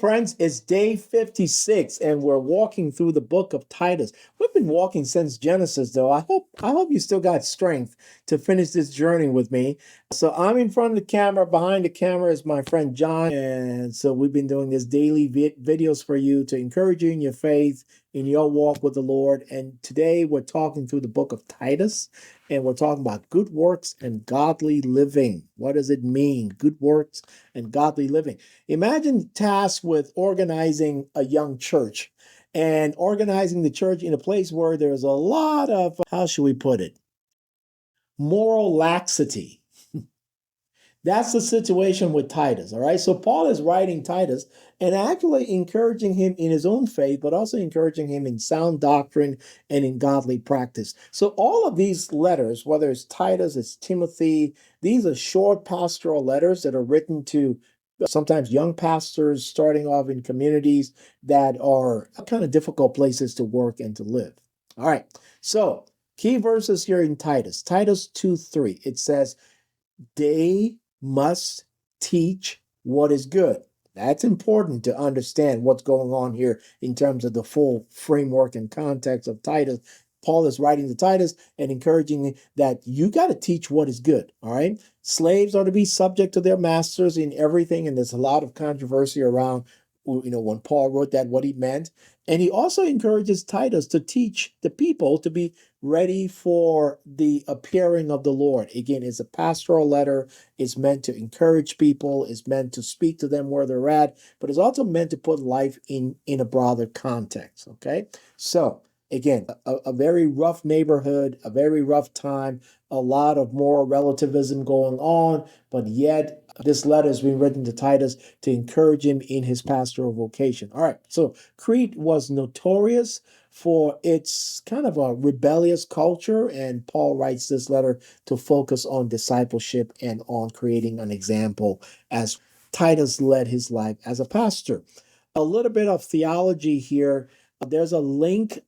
friends, it's day 56, and we're walking through the book of Titus. We've been walking since Genesis, though. I hope you still got strength to finish this journey with me. So I'm in front of the camera. Behind the camera is my friend John, and so we've been doing this daily videos for you to encourage you in your faith, in your walk with the Lord. And today we're talking through the book of Titus, and we're talking about good works and godly living. What does it mean? Good works and godly living. Imagine tasked with organizing a young church and organizing the church in a place where there's a lot of, how should we put it, moral laxity. That's the situation with Titus, all right? So Paul is writing Titus and actually encouraging him in his own faith, but also encouraging him in sound doctrine and in godly practice. So all of these letters, whether it's Titus, it's Timothy, these are short pastoral letters that are written to sometimes young pastors starting off in communities that are kind of difficult places to work and to live. All right, so key verses here in Titus 2:3. It says, they must teach what is good. That's important to understand what's going on here in terms of the full framework and context of Titus. Paul is writing to Titus and encouraging that you got to teach what is good, all right? Slaves are to be subject to their masters in everything, and there's a lot of controversy around, when Paul wrote that, what he meant. And he also encourages Titus to teach the people to be ready for the appearing of the Lord. Again, it's a pastoral letter. It's meant to encourage people. It's meant to speak to them where they're at, but it's also meant to put life in a broader context, okay? So, again, a very rough neighborhood, a very rough time, a lot of moral relativism going on, but yet this letter has been written to Titus to encourage him in his pastoral vocation. All right, so Crete was notorious for its kind of a rebellious culture, and Paul writes this letter to focus on discipleship and on creating an example as Titus led his life as a pastor. A little bit of theology here. There's a link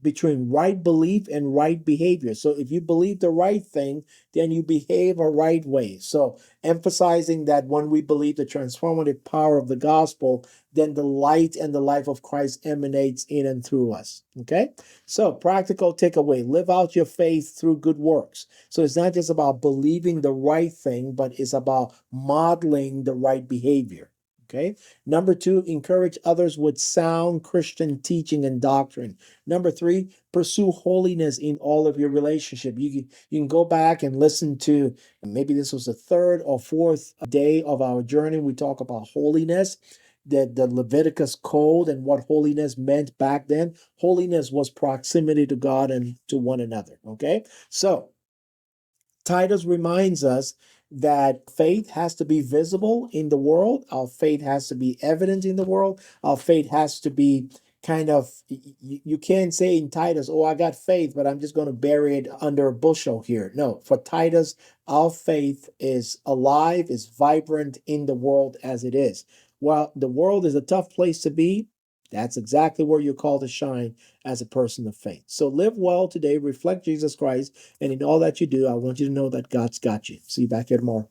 between right belief and right behavior. So if you believe the right thing, then you behave a right way. So emphasizing that when we believe the transformative power of the gospel, then the light and the life of Christ emanates in and through us. Okay? So practical takeaway, live out your faith through good works. So it's not just about believing the right thing, but it's about modeling the right behavior. Okay. Number 2, encourage others with sound Christian teaching and doctrine. Number 3, pursue holiness in all of your relationship. You can go back and listen to, maybe this was the 3rd or 4th day of our journey. We talk about holiness, the Leviticus code and what holiness meant back then. Holiness was proximity to God and to one another. Okay. So Titus reminds us that faith has to be visible in the world. Our faith has to be evident in the world. Our faith has to be kind of, you can't say in Titus, oh, I got faith, but I'm just going to bury it under a bushel here. No, for Titus, our faith is alive, is vibrant in the world as it is. While the world is a tough place to be, that's exactly where you're called to shine as a person of faith. So live well today, reflect Jesus Christ, and in all that you do, I want you to know that God's got you. See you back here tomorrow.